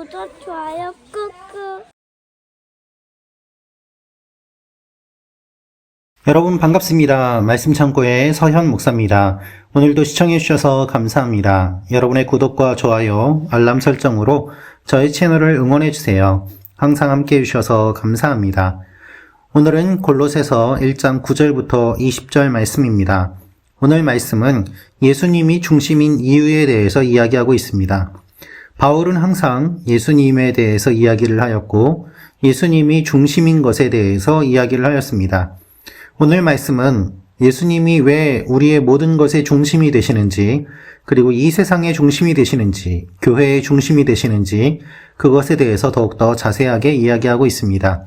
구독, 좋아요 꾹꾹. 여러분 반갑습니다. 말씀 창고의 서현 목사입니다. 오늘도 시청해 주셔서 감사합니다. 여러분의 구독과 좋아요, 알람 설정으로 저희 채널을 응원해 주세요. 항상 함께 해주셔서 감사합니다. 오늘은 골로새서 1장 9절부터 20절 말씀입니다. 오늘 말씀은 예수님이 중심인 이유에 대해서 이야기하고 있습니다. 바울은 항상 예수님에 대해서 이야기를 하였고 예수님이 중심인 것에 대해서 이야기를 하였습니다. 오늘 말씀은 예수님이 왜 우리의 모든 것의 중심이 되시는지, 그리고 이 세상의 중심이 되시는지, 교회의 중심이 되시는지 그것에 대해서 더욱더 자세하게 이야기하고 있습니다.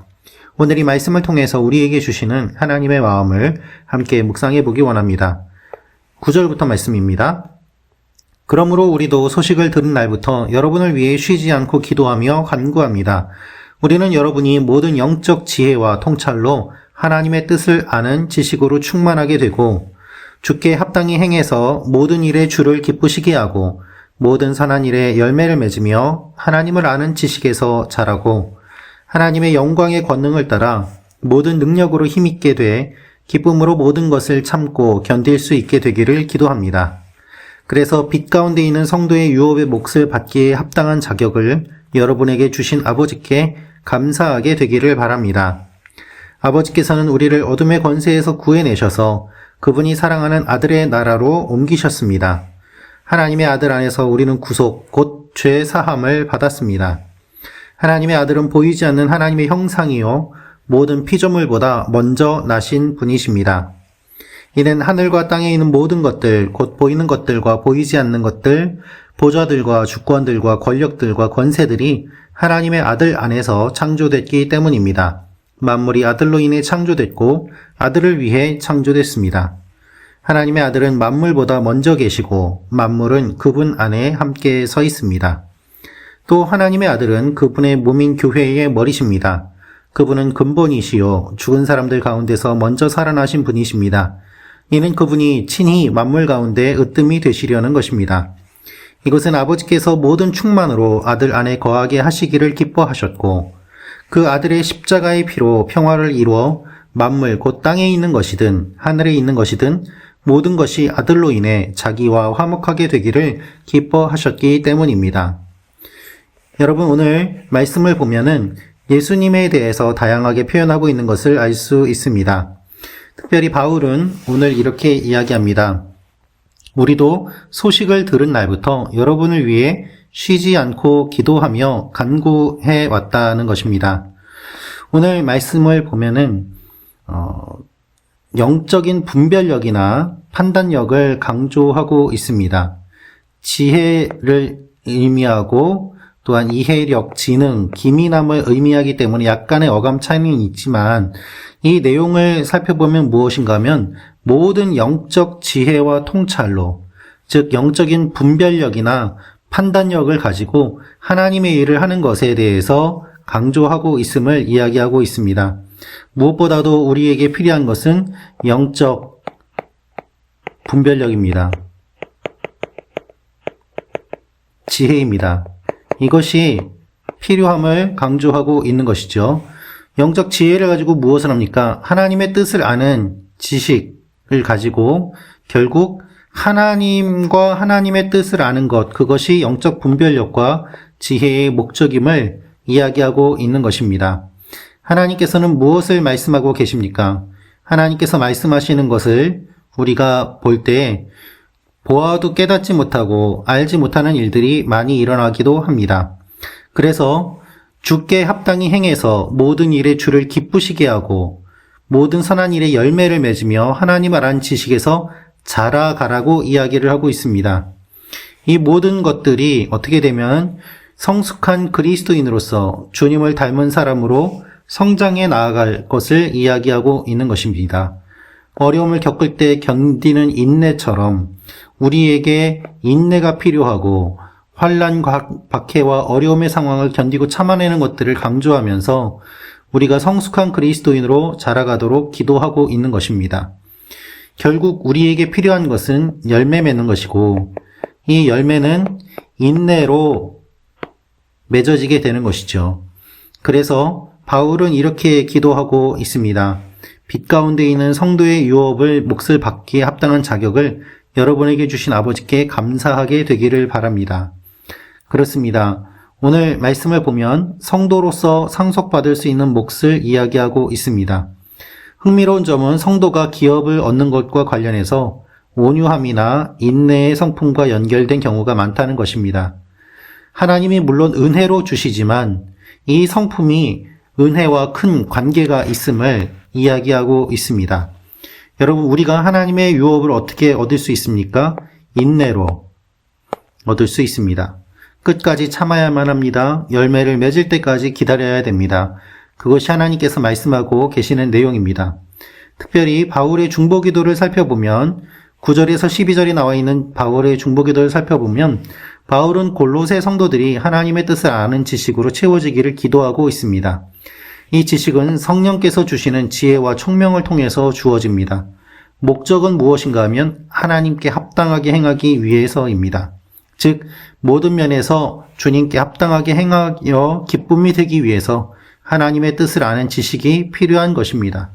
오늘 이 말씀을 통해서 우리에게 주시는 하나님의 마음을 함께 묵상해 보기 원합니다. 9절부터 말씀입니다. 그러므로 우리도 소식을 들은 날부터 여러분을 위해 쉬지 않고 기도하며 간구합니다. 우리는 여러분이 모든 영적 지혜와 통찰로 하나님의 뜻을 아는 지식으로 충만하게 되고 주께 합당히 행해서 모든 일에 주를 기쁘시게 하고 모든 선한 일에 열매를 맺으며 하나님을 아는 지식에서 자라고 하나님의 영광의 권능을 따라 모든 능력으로 힘있게 돼 기쁨으로 모든 것을 참고 견딜 수 있게 되기를 기도합니다. 그래서 빛 가운데 있는 성도의 유업의 몫을 받기에 합당한 자격을 여러분에게 주신 아버지께 감사하게 되기를 바랍니다. 아버지께서는 우리를 어둠의 권세에서 구해내셔서 그분이 사랑하는 아들의 나라로 옮기셨습니다. 하나님의 아들 안에서 우리는 구속, 곧 죄 사함을 받았습니다. 하나님의 아들은 보이지 않는 하나님의 형상이요 모든 피조물보다 먼저 나신 분이십니다. 이는 하늘과 땅에 있는 모든 것들, 곧 보이는 것들과 보이지 않는 것들, 보좌들과 주권들과 권력들과 권세들이 하나님의 아들 안에서 창조됐기 때문입니다. 만물이 아들로 인해 창조됐고 아들을 위해 창조됐습니다. 하나님의 아들은 만물보다 먼저 계시고 만물은 그분 안에 함께 서 있습니다. 또 하나님의 아들은 그분의 몸인 교회의 머리십니다. 그분은 근본이시요 죽은 사람들 가운데서 먼저 살아나신 분이십니다. 이는 그분이 친히 만물 가운데 으뜸이 되시려는 것입니다. 이것은 아버지께서 모든 충만으로 아들 안에 거하게 하시기를 기뻐하셨고 그 아들의 십자가의 피로 평화를 이루어 만물 곧 땅에 있는 것이든 하늘에 있는 것이든 모든 것이 아들로 인해 자기와 화목하게 되기를 기뻐하셨기 때문입니다. 여러분 오늘 말씀을 보면은 예수님에 대해서 다양하게 표현하고 있는 것을 알 수 있습니다. 특별히 바울은 오늘 이렇게 이야기합니다. 우리도 소식을 들은 날부터 여러분을 위해 쉬지 않고 기도하며 간구해 왔다는 것입니다. 오늘 말씀을 보면은 영적인 분별력이나 판단력을 강조하고 있습니다. 지혜를 의미하고 또한 이해력, 지능, 기민함을 의미하기 때문에 약간의 어감 차이는 있지만 이 내용을 살펴보면 무엇인가 하면 모든 영적 지혜와 통찰로, 즉 영적인 분별력이나 판단력을 가지고 하나님의 일을 하는 것에 대해서 강조하고 있음을 이야기하고 있습니다. 무엇보다도 우리에게 필요한 것은 영적 분별력입니다. 지혜입니다. 이것이 필요함을 강조하고 있는 것이죠. 영적 지혜를 가지고 무엇을 합니까? 하나님의 뜻을 아는 지식을 가지고 결국 하나님과 하나님의 뜻을 아는 것, 그것이 영적 분별력과 지혜의 목적임을 이야기하고 있는 것입니다. 하나님께서는 무엇을 말씀하고 계십니까? 하나님께서 말씀하시는 것을 우리가 볼 때 보아도 깨닫지 못하고 알지 못하는 일들이 많이 일어나기도 합니다. 그래서 주께 합당히 행해서 모든 일에 주를 기쁘시게 하고 모든 선한 일에 열매를 맺으며 하나님을 아는 지식에서 자라가라고 이야기를 하고 있습니다. 이 모든 것들이 어떻게 되면 성숙한 그리스도인으로서 주님을 닮은 사람으로 성장해 나아갈 것을 이야기하고 있는 것입니다. 어려움을 겪을 때 견디는 인내처럼 우리에게 인내가 필요하고 환난, 박해와 어려움의 상황을 견디고 참아내는 것들을 강조하면서 우리가 성숙한 그리스도인으로 자라가도록 기도하고 있는 것입니다. 결국 우리에게 필요한 것은 열매 맺는 것이고 이 열매는 인내로 맺어지게 되는 것이죠. 그래서 바울은 이렇게 기도하고 있습니다. 빛 가운데 있는 성도의 유업을 몫을 받기에 합당한 자격을 여러분에게 주신 아버지께 감사하게 되기를 바랍니다. 그렇습니다. 오늘 말씀을 보면 성도로서 상속받을 수 있는 몫을 이야기하고 있습니다. 흥미로운 점은 성도가 기업을 얻는 것과 관련해서 온유함이나 인내의 성품과 연결된 경우가 많다는 것입니다. 하나님이 물론 은혜로 주시지만 이 성품이 은혜와 큰 관계가 있음을 이야기하고 있습니다. 여러분, 우리가 하나님의 유업을 어떻게 얻을 수 있습니까? 인내로 얻을 수 있습니다. 끝까지 참아야만 합니다. 열매를 맺을 때까지 기다려야 됩니다. 그것이 하나님께서 말씀하고 계시는 내용입니다. 특별히 바울의 중보기도를 살펴보면 9절에서 12절이 나와 있는 바울의 중보기도를 살펴보면 바울은 골로새 성도들이 하나님의 뜻을 아는 지식으로 채워지기를 기도하고 있습니다. 이 지식은 성령께서 주시는 지혜와 총명을 통해서 주어집니다. 목적은 무엇인가 하면 하나님께 합당하게 행하기 위해서입니다. 즉 모든 면에서 주님께 합당하게 행하여 기쁨이 되기 위해서 하나님의 뜻을 아는 지식이 필요한 것입니다.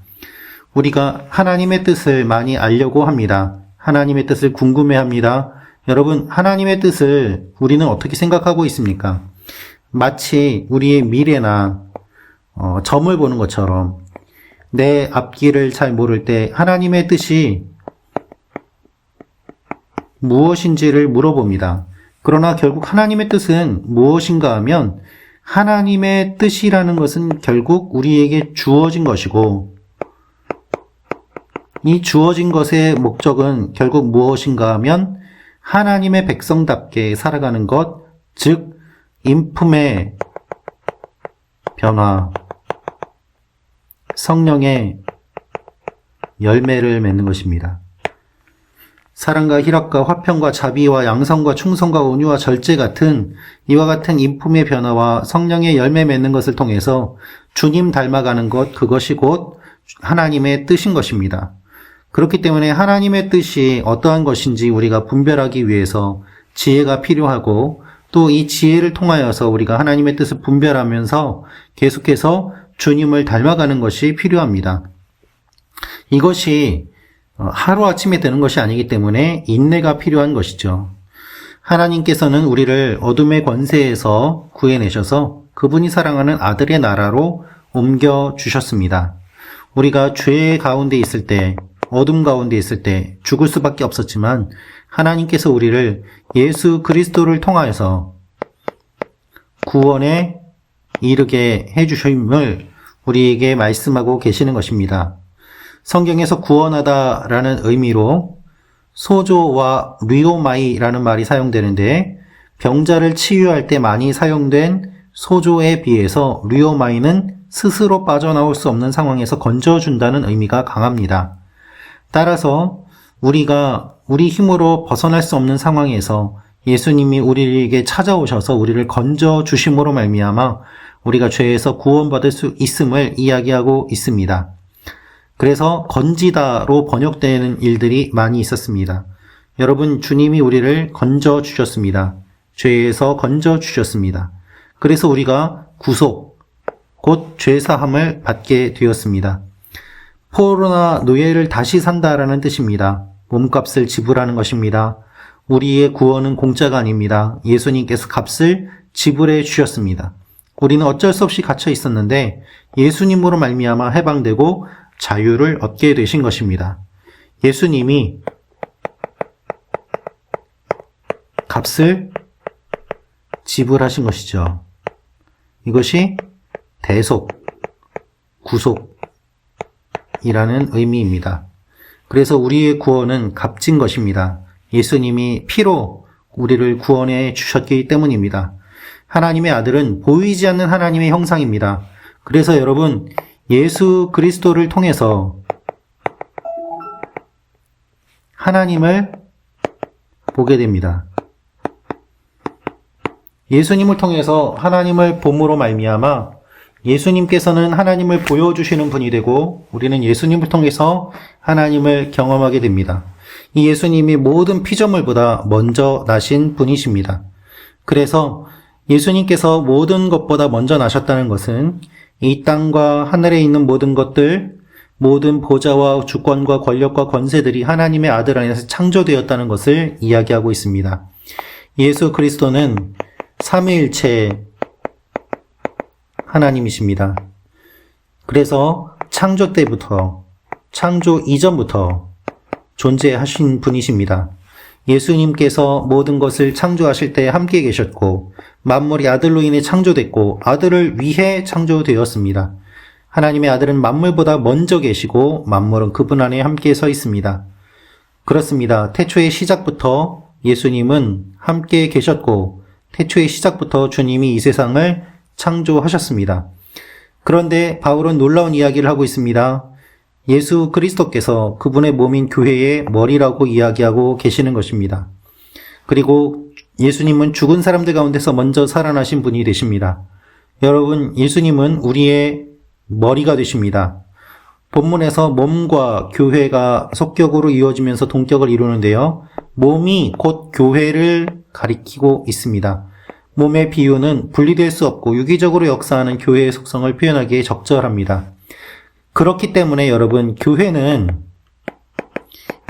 우리가 하나님의 뜻을 많이 알려고 합니다. 하나님의 뜻을 궁금해합니다. 여러분, 하나님의 뜻을 우리는 어떻게 생각하고 있습니까? 마치 우리의 미래나 점을 보는 것처럼 내 앞길을 잘 모를 때 하나님의 뜻이 무엇인지를 물어봅니다. 그러나 결국 하나님의 뜻은 무엇인가 하면 하나님의 뜻이라는 것은 결국 우리에게 주어진 것이고 이 주어진 것의 목적은 결국 무엇인가 하면 하나님의 백성답게 살아가는 것, 즉 인품의 변화, 성령의 열매를 맺는 것입니다. 사랑과 희락과 화평과 자비와 양성과 충성과 온유와 절제 같은 이와 같은 인품의 변화와 성령의 열매 맺는 것을 통해서 주님 닮아가는 것, 그것이 곧 하나님의 뜻인 것입니다. 그렇기 때문에 하나님의 뜻이 어떠한 것인지 우리가 분별하기 위해서 지혜가 필요하고 또 이 지혜를 통하여서 우리가 하나님의 뜻을 분별하면서 계속해서 주님을 닮아가는 것이 필요합니다. 이것이 하루아침에 되는 것이 아니기 때문에 인내가 필요한 것이죠. 하나님께서는 우리를 어둠의 권세에서 구해내셔서 그분이 사랑하는 아들의 나라로 옮겨주셨습니다. 우리가 죄 가운데 있을 때, 어둠 가운데 있을 때 죽을 수밖에 없었지만 하나님께서 우리를 예수 그리스도를 통하여서 구원에 이르게 해주심을 우리에게 말씀하고 계시는 것입니다. 성경에서 구원하다라는 의미로 소조와 리오마이라는 말이 사용되는데 병자를 치유할 때 많이 사용된 소조에 비해서 리오마이는 스스로 빠져나올 수 없는 상황에서 건져준다는 의미가 강합니다. 따라서 우리가 우리 힘으로 벗어날 수 없는 상황에서 예수님이 우리에게 찾아오셔서 우리를 건져주심으로 말미암아 우리가 죄에서 구원받을 수 있음을 이야기하고 있습니다. 그래서 건지다로 번역되는 일들이 많이 있었습니다. 여러분, 주님이 우리를 건져주셨습니다. 죄에서 건져주셨습니다. 그래서 우리가 구속, 곧 죄사함을 받게 되었습니다. 포로나 노예를 다시 산다라는 뜻입니다. 몸값을 지불하는 것입니다. 우리의 구원은 공짜가 아닙니다. 예수님께서 값을 지불해 주셨습니다. 우리는 어쩔 수 없이 갇혀 있었는데 예수님으로 말미암아 해방되고 자유를 얻게 되신 것입니다. 예수님이 값을 지불하신 것이죠. 이것이 대속, 구속이라는 의미입니다. 그래서 우리의 구원은 값진 것입니다. 예수님이 피로 우리를 구원해 주셨기 때문입니다. 하나님의 아들은 보이지 않는 하나님의 형상입니다. 그래서 여러분, 예수 그리스도를 통해서 하나님을 보게 됩니다. 예수님을 통해서 하나님을 봄으로 말미암아 예수님께서는 하나님을 보여주시는 분이 되고 우리는 예수님을 통해서 하나님을 경험하게 됩니다. 이 예수님이 모든 피조물보다 먼저 나신 분이십니다. 그래서 예수님께서 모든 것보다 먼저 나셨다는 것은 이 땅과 하늘에 있는 모든 것들, 모든 보좌와 주권과 권력과 권세들이 하나님의 아들 안에서 창조되었다는 것을 이야기하고 있습니다. 예수 그리스도는 삼위일체 하나님이십니다. 그래서 창조 때부터, 창조 이전부터 존재하신 분이십니다. 예수님께서 모든 것을 창조하실 때 함께 계셨고 만물이 아들로 인해 창조됐고 아들을 위해 창조되었습니다. 하나님의 아들은 만물보다 먼저 계시고 만물은 그분 안에 함께 서 있습니다. 그렇습니다. 태초의 시작부터 예수님은 함께 계셨고 태초의 시작부터 주님이 이 세상을 창조하셨습니다. 그런데 바울은 놀라운 이야기를 하고 있습니다. 예수 그리스도께서 그분의 몸인 교회의 머리라고 이야기하고 계시는 것입니다. 그리고 예수님은 죽은 사람들 가운데서 먼저 살아나신 분이 되십니다. 여러분, 예수님은 우리의 머리가 되십니다. 본문에서 몸과 교회가 속격으로 이루어지면서 동격을 이루는데요. 몸이 곧 교회를 가리키고 있습니다. 몸의 비유는 분리될 수 없고 유기적으로 역사하는 교회의 속성을 표현하기에 적절합니다. 그렇기 때문에 여러분, 교회는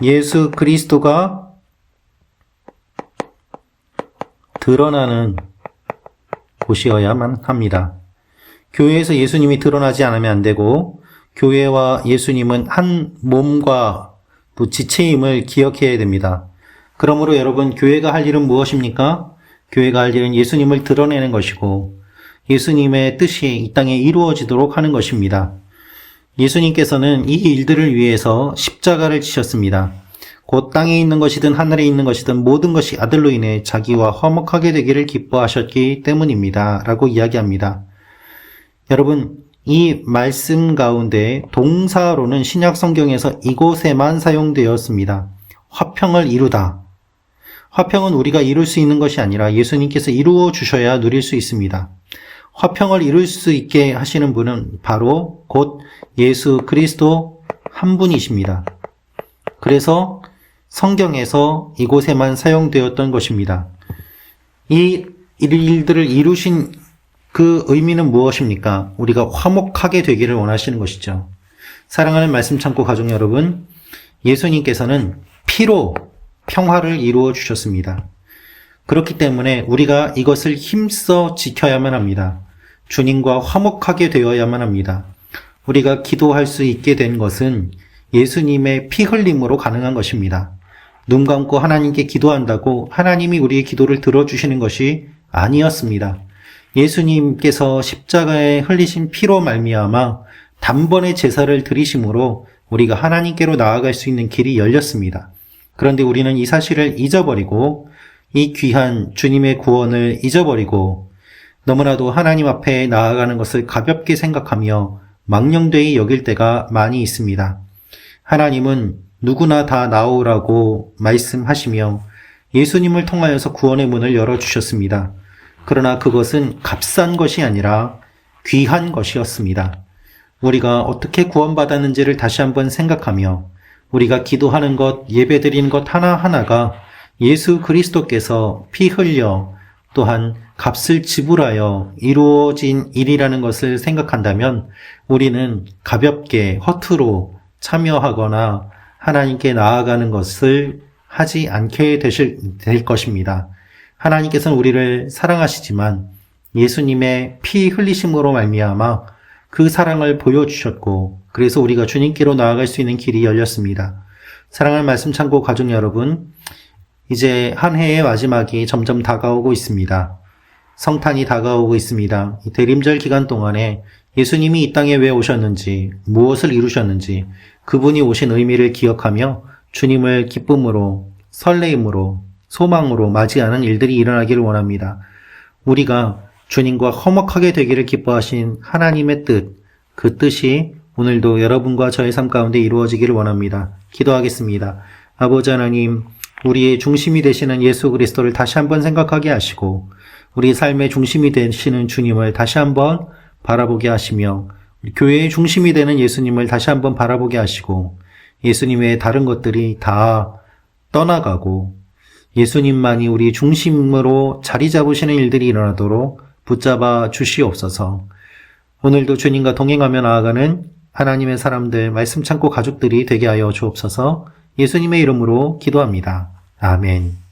예수 그리스도가 드러나는 곳이어야만 합니다. 교회에서 예수님이 드러나지 않으면 안 되고 교회와 예수님은 한 몸과 또 지체임을 기억해야 됩니다. 그러므로 여러분, 교회가 할 일은 무엇입니까? 교회가 할 일은 예수님을 드러내는 것이고 예수님의 뜻이 이 땅에 이루어지도록 하는 것입니다. 예수님께서는 이 일들을 위해서 십자가를 지셨습니다. 곧 땅에 있는 것이든 하늘에 있는 것이든 모든 것이 아들로 인해 자기와 화목하게 되기를 기뻐하셨기 때문입니다. 라고 이야기합니다. 여러분, 이 말씀 가운데 동사로는 신약 성경에서 이곳에만 사용되었습니다. 화평을 이루다. 화평은 우리가 이룰 수 있는 것이 아니라 예수님께서 이루어 주셔야 누릴 수 있습니다. 화평을 이룰 수 있게 하시는 분은 바로 곧 예수 그리스도 한 분이십니다. 그래서 성경에서 이곳에만 사용되었던 것입니다. 이 일들을 이루신 그 의미는 무엇입니까? 우리가 화목하게 되기를 원하시는 것이죠. 사랑하는 말씀 창고 가족 여러분, 예수님께서는 피로 평화를 이루어 주셨습니다. 그렇기 때문에 우리가 이것을 힘써 지켜야만 합니다. 주님과 화목하게 되어야만 합니다. 우리가 기도할 수 있게 된 것은 예수님의 피 흘림으로 가능한 것입니다. 눈 감고 하나님께 기도한다고 하나님이 우리의 기도를 들어주시는 것이 아니었습니다. 예수님께서 십자가에 흘리신 피로 말미암아 단번에 제사를 드리심으로 우리가 하나님께로 나아갈 수 있는 길이 열렸습니다. 그런데 우리는 이 사실을 잊어버리고 이 귀한 주님의 구원을 잊어버리고 너무나도 하나님 앞에 나아가는 것을 가볍게 생각하며 망령되이 여길 때가 많이 있습니다. 하나님은 누구나 다 나오라고 말씀하시며 예수님을 통하여서 구원의 문을 열어주셨습니다. 그러나 그것은 값싼 것이 아니라 귀한 것이었습니다. 우리가 어떻게 구원받았는지를 다시 한번 생각하며 우리가 기도하는 것, 예배드리는 것 하나하나가 예수 그리스도께서 피 흘려 또한 값을 지불하여 이루어진 일이라는 것을 생각한다면 우리는 가볍게 허투루 참여하거나 하나님께 나아가는 것을 하지 않게 될 것입니다. 하나님께서는 우리를 사랑하시지만 예수님의 피 흘리심으로 말미암아 그 사랑을 보여주셨고 그래서 우리가 주님께로 나아갈 수 있는 길이 열렸습니다. 사랑하는 말씀 창고 가족 여러분, 이제 한 해의 마지막이 점점 다가오고 있습니다. 성탄이 다가오고 있습니다. 이 대림절 기간 동안에 예수님이 이 땅에 왜 오셨는지, 무엇을 이루셨는지, 그분이 오신 의미를 기억하며 주님을 기쁨으로, 설레임으로, 소망으로 맞이하는 일들이 일어나기를 원합니다. 우리가 주님과 화목하게 되기를 기뻐하신 하나님의 뜻, 그 뜻이 오늘도 여러분과 저의 삶 가운데 이루어지기를 원합니다. 기도하겠습니다. 아버지 하나님, 우리의 중심이 되시는 예수 그리스도를 다시 한번 생각하게 하시고 우리 삶의 중심이 되시는 주님을 다시 한번 바라보게 하시며 교회의 중심이 되는 예수님을 다시 한번 바라보게 하시고 예수님 외에 다른 것들이 다 떠나가고 예수님만이 우리 중심으로 자리 잡으시는 일들이 일어나도록 붙잡아 주시옵소서. 오늘도 주님과 동행하며 나아가는 하나님의 사람들, 말씀 창고 가족들이 되게 하여 주옵소서. 예수님의 이름으로 기도합니다. 아멘.